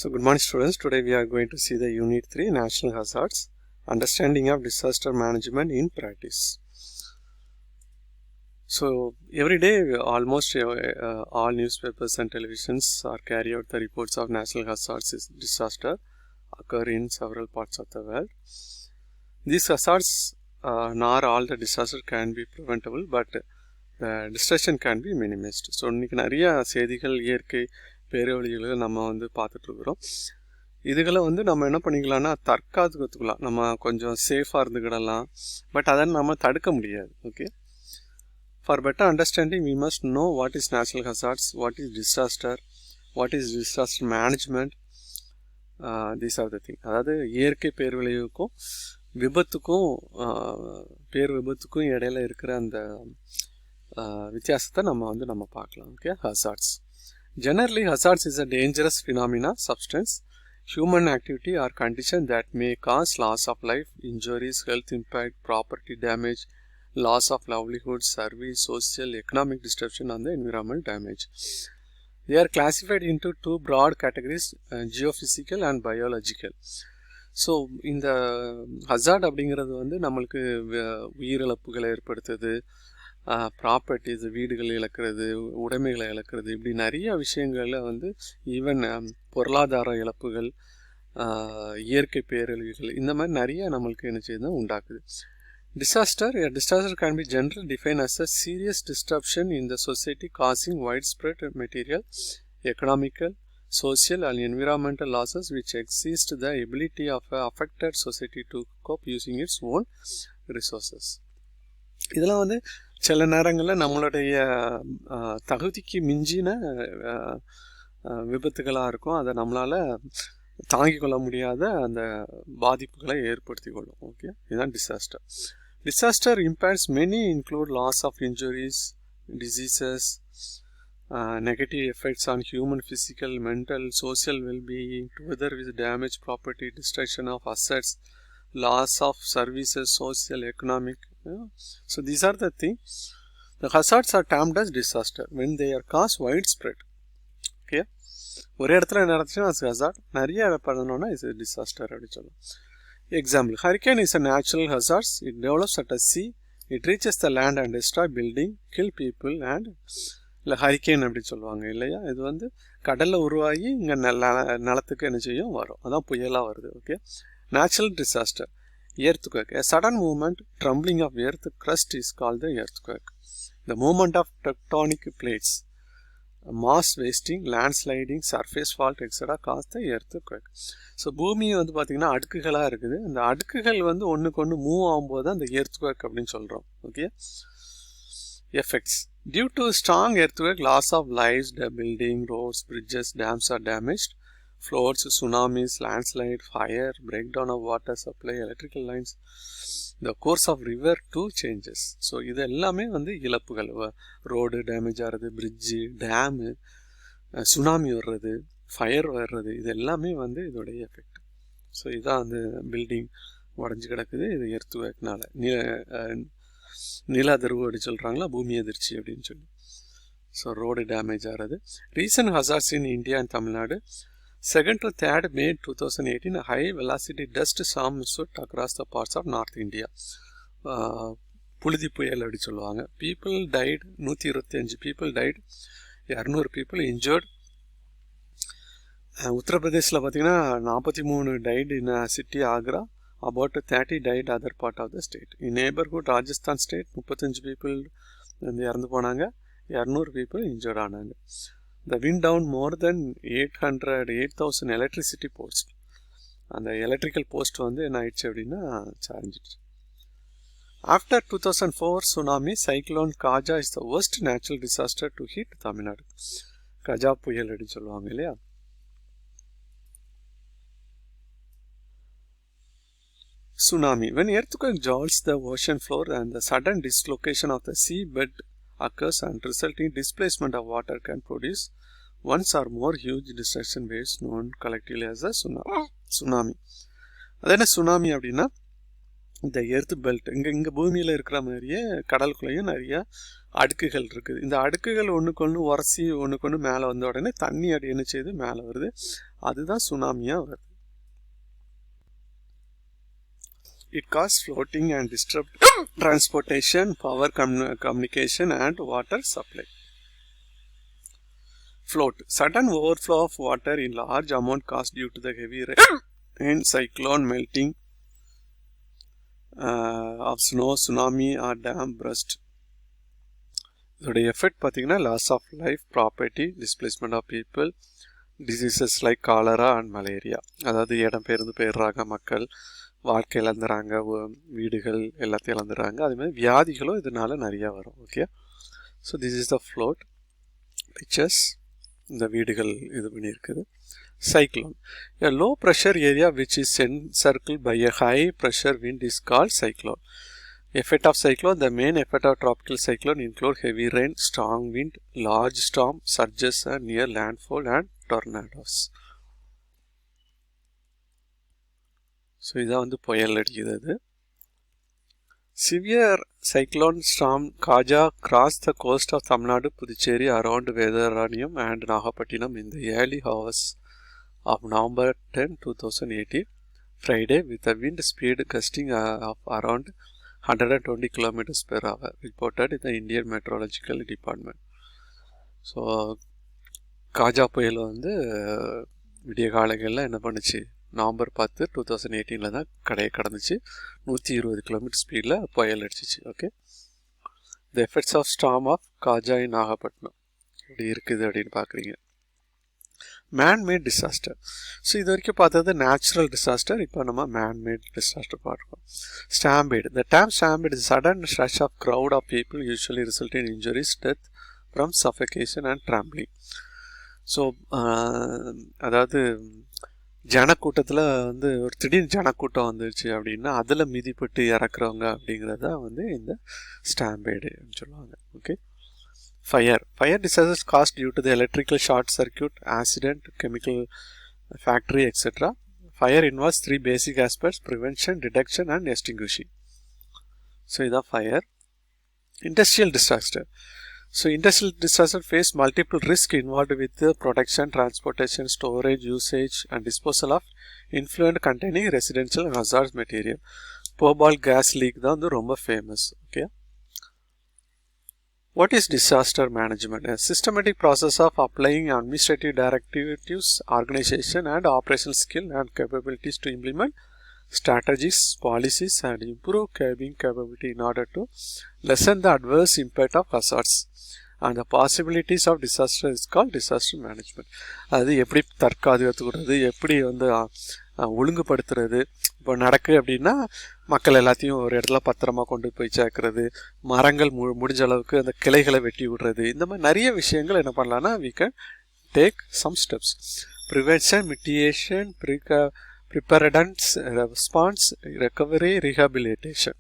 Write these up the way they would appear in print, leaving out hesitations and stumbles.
So good morning students, today we are going to see the unit 3 national hazards, understanding of disaster management in practice. So every day almost all newspapers and televisions are carry out the reports of national hazards disaster occur in several parts of the world. These hazards, not all the disaster can be preventable, but the destruction can be minimized. So இன்னைக்கு நிறைய செய்திகள் இயற்கை பேரழிவுகளை நம்ம பார்த்துட்ருக்குறோம். இதுகளை நம்ம என்ன பண்ணிக்கலாம்னா தற்காத்துக்கலாம், நம்ம கொஞ்சம் சேஃபாக இருந்துக்கிடலாம், பட் அதை நம்ம தடுக்க முடியாது. Okay, for better understanding we must know what is natural hazards, what is disaster management. These are the thing. அதாவது இயற்கை பேரழிவுக்கும் விபத்துக்கும் இடையில இருக்கிற அந்த வித்தியாசத்தை நம்ம பார்க்கலாம். Okay, hazards. Generally, hazards is a dangerous phenomena, substance, human activity or condition that may cause loss of life, injuries, health impact, property damage, loss of livelihood, service, social, economic disruption and the environmental damage. They are classified into two broad categories, geophysical and biological. So இந்த hazard அப்படிங்கிறது நம்மளுக்கு உயிரிழப்புகளை ஏற்படுத்துது, properties, வீடுகள் இழக்கிறது, உடைமைகளை இழக்கிறது, இப்படி நிறைய விஷயங்களில் ஈவன் பொருளாதார இழப்புகள், இயற்கை பேரழிவுகள், இந்த மாதிரி நிறைய நம்மளுக்கு என்ன செய்யுது உண்டாக்குது. Disaster can be generally defined as a serious disruption in the society causing widespread material, economical, social and environmental losses which exceed the ability of an affected society to cope using its own resources. இதெல்லாம் சில நேரங்களில் நம்மளுடைய தகுதிக்கு மிஞ்சின விபத்துகளாக இருக்கும். அதை நம்மளால் தாங்கிக் கொள்ள முடியாத அந்த பாதிப்புகளை ஏற்படுத்தி கொள்ளும். ஓகே, இதுதான் disaster. Disaster impacts many include loss of injuries, diseases, negative effects on human physical, mental, social well-being, together with damage property, destruction of assets, loss of services, social, economic. So these are the things. The hazards are termed as disaster when they are caused widespread. Okay, ஒரே இடத்துல நடந்துச்சுன்னா அது hazard, நிறைய பண்ணணும்னா இது disaster அப்படி சொல்லலாம். Example, hurricane is a natural hazard. It develops at a sea. It reaches the land and destroy building, kill people and இல்லை ஹரிக்கேன் அப்படி சொல்லுவாங்க இல்லையா. இது கடலில் உருவாகி இங்கே நிலத்துக்கு என்ன செய்யும் வரும், அதான் புயலாக வருது. Okay, natural disaster, earthquake. A sudden movement, trembling of earth crust is called the earthquake. The movement of tectonic plates, mass wasting, landsliding, surface fault, etc. cause the earthquake. So பூமி பார்த்திங்கன்னா அடுக்குகளாக இருக்குது. அந்த அடுக்குகள் ஒன்றுக்கு ஒன்று மூவ் ஆகும்போது தான் அந்த earthquake அப்படின்னு சொல்கிறோம். Okay, effects. Due to strong earthquake, loss of lives, building, roads, bridges, dams are damaged. Floods, tsunamis, landslide, fire, breakdown of water supply, electrical lines, the course of river too changes. So இது எல்லாமே இழப்புகள். Road damage ஆகிறது, fridge, dam, tsunami வர்றது, fire வர்றது, இது எல்லாமே இதோடைய effect. So இதுதான் பில்டிங் உடஞ்சி கிடக்குது, இது எர்த்குவேக்னால. நில அதிர்வு அப்படி சொல்கிறாங்களா, பூமி அதிர்ச்சி அப்படின்னு சொல்லி. ஸோ ரோடு டேமேஜ் ஆகிறது. Recent hazards in India and Tamil Nadu. 2nd to 3rd May 2018, a high velocity dust storm swept across the parts of North India. புழுதி புயல் அப்படி சொல்லுவாங்க. People died, 125 people died, 200 people injured. உத்தரப்பிரதேசில் பார்த்தீங்கன்னா 43 died in city Agra, about 30 died other part of the state. In neighborhood Rajasthan state, 35 people இறந்து போனாங்க, 200 people injured ஆனாங்க. The wind down more than 8,000 electricity posts. அந்த electrical post என்ன ஆயிடுச்சு அப்படின்னா சார்ஜிடுச்சு. After 2004 tsunami, cyclone Kaja is the worst natural disaster to hit Tamil Nadu. Gaja புயல் அப்படின்னு சொல்லுவாங்க இல்லையா. Tsunami. When earthquake jolts the ocean floor and the sudden dislocation of the sea bed occurs and resulting displacement of water can produce once or more huge destruction waves known collectively as a tsunami. அது என்ன tsunami அப்படின்னா, இந்த earth belt இங்கே பூமியில் இருக்கிற மாதிரியே கடலுக்குள்ளேயும் நிறைய அடுக்குகள் இருக்குது. இந்த அடுக்குகள் ஒன்றுக்கு ஒன்று உரசி ஒன்றுக்கு ஒன்று மேலே வந்த உடனே தண்ணி அப்படி என்ன செய்யுது மேலே வருது. அதுதான் சுனாமியாக வருது. It causes floating and disrupt transportation, power communication and water supply. Float. Sudden overflow of water in large amount caused due to the heavy rain, cyclone, melting of snow, tsunami or dam burst. இதோட effect பார்த்தீங்கன்னா loss of life, property, displacement of people, diseases like cholera and malaria. அதாவது இடம் பெயர்ந்து போயிடுறாங்க மக்கள், வாழ்க்கை இழந்துறாங்க, வீடுகள் எல்லாத்தையும் இழந்துறாங்க. அதேமாதிரி வியாதிகளும் இதனால நிறையா வரும். Okay, so this is the float pictures. இந்த வீடுகள் இது பண்ணியிருக்குது. Cyclone. A low pressure area which is encircled by a high pressure wind is called cyclone. Effect of cyclone. The main effect of tropical cyclone include heavy rain, strong wind, large storm, surges and near landfall and tornadoes. So இதான் வந்து புயல் அடிக்கிறது. Severe cyclone storm Kaja crossed the coast of Tamil Nadu, Puducherry around Vedaranyam and Nagapattinam in the early hours of November 10, 2018, Friday, with a wind speed gusting of around 120 km per hour, reported in the Indian Meteorological Department. So Gaja புயல் வந்து விடிய காலங்களில் என்ன பண்ணுச்சு, November 10, 2018 தான் கடையை கடந்துச்சு. 120 km ஸ்பீடில் புயல் அடிச்சிச்சு. Okay, the effects of storm of Gaja in Nagapattinam எப்படி இருக்குது அப்படின்னு பார்க்குறீங்க. Man-made disaster. ஸோ இது வரைக்கும் பார்த்தது நேச்சுரல் டிசாஸ்டர், இப்போ நம்ம மேன்மேட் டிசாஸ்டர் பார்க்குறோம். Stampede. The term stampede is sudden rush of crowd of people usually result in injuries, death from suffocation and trampling. So அதாவது ஜனக்கூட்டத்தில் வந்து ஒரு திடீர்னு ஜனக்கூட்டம் வந்துருச்சு அப்படின்னா அதில் மிதிப்பட்டு இறக்குறவங்க அப்படிங்கிறத வந்து இந்த ஸ்டாம்பேடுன்னு சொல்லுவாங்க. Okay, fire. Fire disasters caused due to the electrical short circuit, accident, chemical factory etcetera. Fire involves 3 basic aspects: prevention, detection and extinguishing. So இதான் fire. Industrial disaster. So industrial disaster face multiple risks involved with the production, transportation, storage, usage and disposal of influent containing residential and hazardous material. Pobal gas leak தான் வந்து ரொம்ப famous. Okay. What is disaster management? A systematic process of applying administrative directives, organization and operational skill and capabilities to implement strategies, policies and improve cabin capability in order to lessen the adverse impact of hazards and the possibilities of disaster is called disaster management. அது எப்படி தற்காத்துக்கிறது, எப்படி வந்து ஒழுங்குபடுத்துறது. இப்போ நடக்கு அப்படின்னா மக்கள் எல்லாத்தையும் ஒரு இடத்துல பத்திரமா கொண்டு போய் சேர்க்கறது, மரங்கள் முடிஞ்ச அளவுக்கு அந்த கிளைகளை வெட்டி விடுறது, இந்த மாதிரி நிறைய விஷயங்கள் என்ன பண்ணலான்னா we can take some steps. Prevention, mitigation, preparedness, response, recovery, rehabilitation.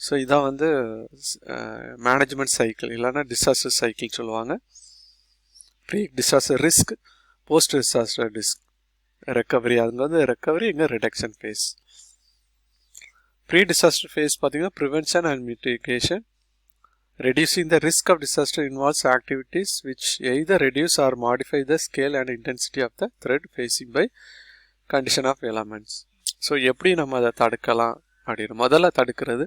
So இதான் வந்து மேனேஜ்மெண்ட் சைக்கிள் இல்லைன்னா டிசாஸ்டர் சைக்கிள் சொல்லுவாங்க. Pre disaster risk, post disaster risk, recovery. அதுங்க வந்து ரெக்கவரி, இங்கே reduction phase. Pre disaster phase பார்த்தீங்கன்னா prevention and mitigation. Reducing the risk of disaster involves activities which either reduce or modify the scale and intensity of the threat facing by condition of elements. So எப்படி நம்ம அதை தடுக்கலாம் அப்படின்னு முதல்ல தடுக்கிறது.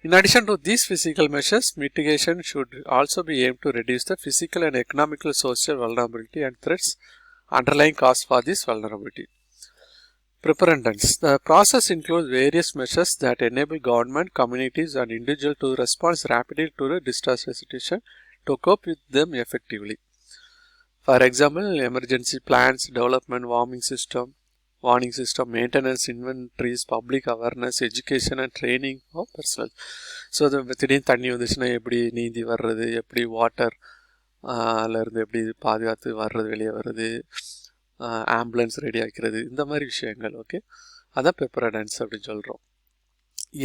In addition to these physical measures, mitigation should also be aimed to reduce the physical and economical social vulnerability and threats underlying cause for this vulnerability. Preparedness. The process includes various measures that enable government, communities and individuals to respond rapidly to the disaster situation to cope with them effectively. For example, emergency plans, development, warning system, maintenance, inventories, public awareness, education and training of personnel. So அது திடீர்னு தண்ணி வந்துச்சுன்னா எப்படி நீந்தி வர்றது, எப்படி வாட்டர்லேருந்து எப்படி பாதுகாத்து வர்றது, வெளியே வர்றது, ஆம்புலன்ஸ் ரெடி ஆக்கிறது, இந்த மாதிரி விஷயங்கள். ஓகே, அதான் ப்ரிப்பரேடன்ஸ் அப்படின்னு சொல்கிறோம்.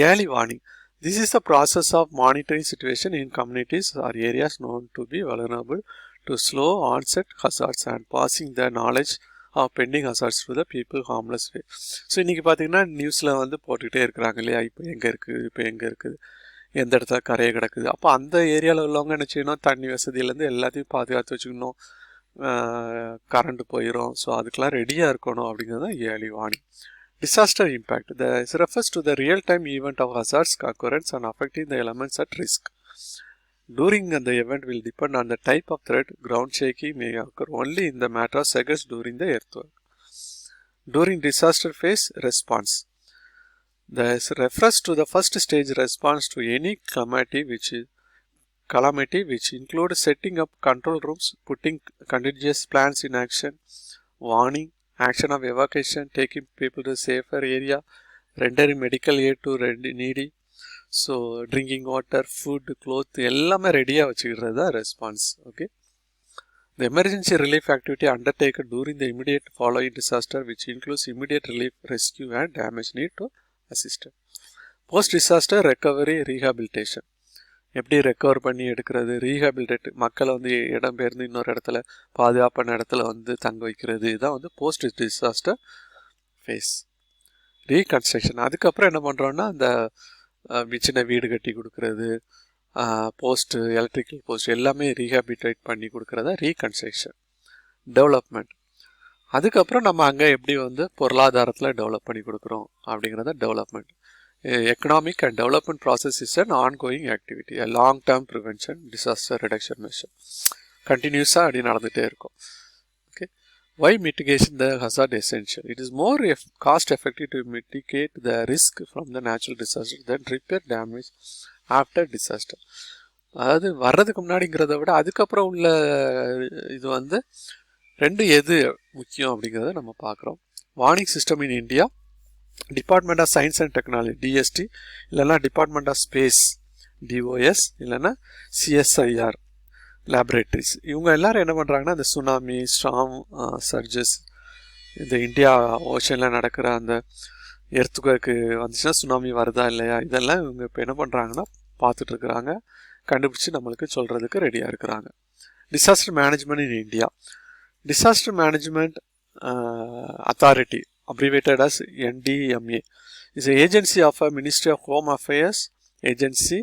Early warning. This is the process of monitoring situation in communities or areas known to be vulnerable to slow onset hazards and passing the knowledge pending hazards to the people harmless way. So இன்றைக்கி பார்த்தீங்கன்னா நியூஸில் வந்து போட்டுக்கிட்டே இருக்கிறாங்க இல்லையா, இப்போ எங்கே இருக்குது, எந்த இடத்துல கரையை கிடக்குது. அப்போ அந்த ஏரியாவில் உள்ளவங்க என்ன செய்யணும், தண்ணி வசதியிலேருந்து எல்லாத்தையும் பாதுகாத்து வச்சுக்கணும். கரண்ட் போயிடும். ஸோ அதுக்கெல்லாம் ரெடியாக இருக்கணும் அப்படிங்கிறது தான் early warning. Disaster impact. This refers to the real-time event of hazards occurrence and affecting the elements at risk. During the event will depend on the type of threat. Ground shaking may occur only in the matter of seconds during the earthquake. During disaster phase response. This refers to the first stage response to any calamity which include setting up control rooms, putting contingency plans in action, warning, action of evacuation, taking people to safer area, rendering medical aid to needy. So drinking water, food, cloth எல்லாமே ரெடியாக வச்சுக்கிறது தான் response. Okay, the emergency relief activity undertaken during the immediate following disaster, which includes immediate relief, rescue and damage need to assistance. Post disaster recovery rehabilitation. எப்படி recover பண்ணி எடுக்கிறது, rehabilitate மக்களை வந்து இடம்பெயர்ந்து இன்னொரு இடத்துல பாதுகாப்பான இடத்துல வந்து தங்க வைக்கிறது, இதுதான் வந்து போஸ்ட் டிசாஸ்டர் ஃபேஸ். ரீகன்ஸ்ட்ரக்ஷன், அதுக்கப்புறம் என்ன பண்ணுறோன்னா அந்த சின்ன வீடு கட்டி கொடுக்கறது, போஸ்ட்டு, எலக்ட்ரிக்கல் போஸ்ட் எல்லாமே ரீஹாபிலிட்டேட் பண்ணி கொடுக்குறதா ரீகன்ஸ்ட்ரக்ஷன். டெவலப்மெண்ட், அதுக்கப்புறம் நம்ம அங்கே எப்படி வந்து பொருளாதாரத்தில் டெவலப் பண்ணி கொடுக்குறோம் அப்படிங்கிறத development. Economic and development process is an ongoing activity, a long-term prevention, disaster reduction measure. Continuously அப்படி நடந்துகிட்டே இருக்கும். Okay, why mitigation the hazard essential? It is more cost effective to mitigate the risk from the natural disaster than repair damage after disaster. அதாவது வர்றதுக்கு முன்னாடிங்கிறத விட அதுக்கப்புறம் உள்ள இது வந்து ரெண்டு எது முக்கியம் அப்படிங்கிறத நம்ம பார்க்குறோம். Warning system in India, department of science and technology DST, இல்லைன்னா டிபார்ட்மெண்ட் ஆஃப் ஸ்பேஸ் டிஓஎஸ், இல்லைன்னா சிஎஸ்ஐஆர் லேபரேட்டரிஸ், இவங்க எல்லாரும் என்ன பண்ணுறாங்கன்னா இந்த சுனாமி, ஸ்டார்ம் சர்ஜஸ், இந்த இந்தியா ஓஷனில் நடக்கிற அந்த எர்த்துக்கு வந்துச்சுன்னா சுனாமி வருதா இல்லையா, இதெல்லாம் இவங்க இப்போ என்ன பண்ணுறாங்கன்னா பார்த்துட்ருக்குறாங்க, கண்டுபிடிச்சி நம்மளுக்கு சொல்கிறதுக்கு ரெடியாக இருக்கிறாங்க. Disaster management in India. Disaster management authority, abbreviated as NDMA, is an agency of a Ministry of Home Affairs agency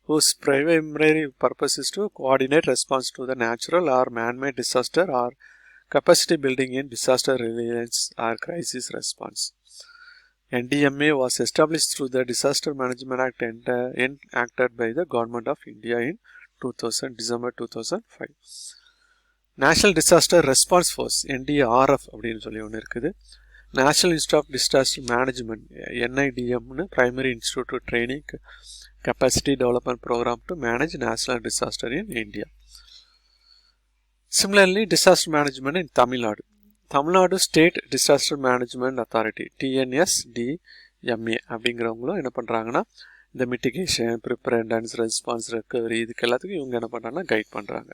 whose primary purpose is to coordinate response to the natural or man-made disaster or capacity building in disaster resilience or crisis response. NDMA was established through the Disaster Management Act enacted by the Government of India in December 2005. National Disaster Response Force, NDRF அப்படின்னு சொல்லி ஒன்று இருக்குது. National Institute of Disaster Management, NIDM, Primary Institute of Training Capacity Development Program to manage national disaster in India. Similarly, disaster management in Tamil Nadu. Tamil Nadu State Disaster Management Authority, TNSDMA அப்படிங்கிறவங்களும் என்ன பண்ணுறாங்கன்னா இந்த mitigation, ப்ரிப்பரேண்டன்ஸ், response, recovery இதுக்கு எல்லாத்துக்கும் இவங்க என்ன பண்ணுறாங்கன்னா guide பண்ணுறாங்க.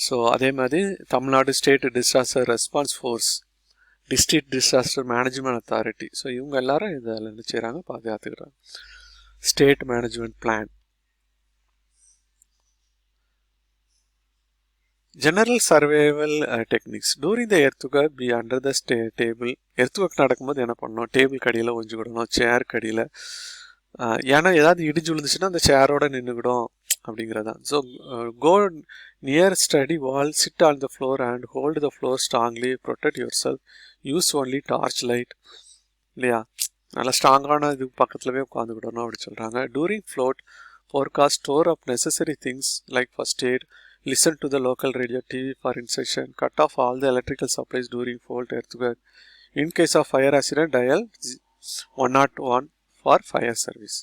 So அதே மாதிரி Tamil Nadu state disaster response force, district disaster management authority, so இவங்க எல்லாரும் இதில் என்ன செய்கிறாங்க, பாதுகாத்துக்கிறாங்க. State management plan. General survival techniques. During the earthquake be under the table. Earthquake நடக்கும்போது என்ன பண்ணணும், டேபிள் கடியில் ஒஞ்சிக்கிடணும், சேர் கடியில். ஏன்னா ஏதாவது இடிஞ்சு விழுந்துச்சுன்னா அந்த சேரோட நின்றுக்கிடும் அப்படிங்கிறதான். So go near study wall, sit on the floor and hold the floor strongly, protect your self, use only torch light, இல்லையா, நல்லா ஸ்ட்ராங்கான இது பக்கத்துலவே உட்காந்துக்கிடணும் அப்படி சொல்கிறாங்க. During flood forecast, store up necessary things like first aid, listen to the local radio, TV for instruction, cut off all the electrical supplies during flood earthquake. In case of fire accident dial 101 for fire service.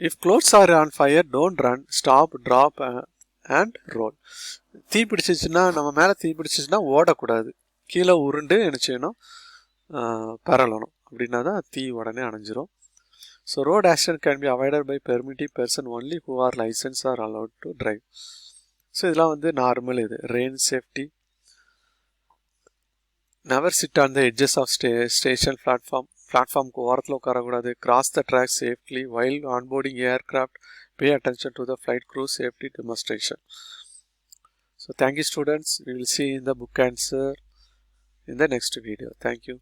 If clothes are on fire, don't run, stop, drop and roll. தீ பிடிச்சிச்சுன்னா, நம்ம மேலே தீ பிடிச்சிச்சுன்னா ஓடக்கூடாது, கீழே உருண்டு என்ன செய்யணும், பரலணும், அப்படின்னா தான் தீ உடனே அணைஞ்சிரும். So road accident can be avoided by permittive person only who are license are allowed to drive. So இதெல்லாம் வந்து நார்மல். இது rail safety. Never sit on the edges of station பிளாட்ஃபார்முக்கு ஓரத்தில் உட்காரக்கூடாது. Cross the track safely while onboarding aircraft. Pay attention to the flight crew safety demonstration. So thank you students. We will see in the book answer in the next video. Thank you.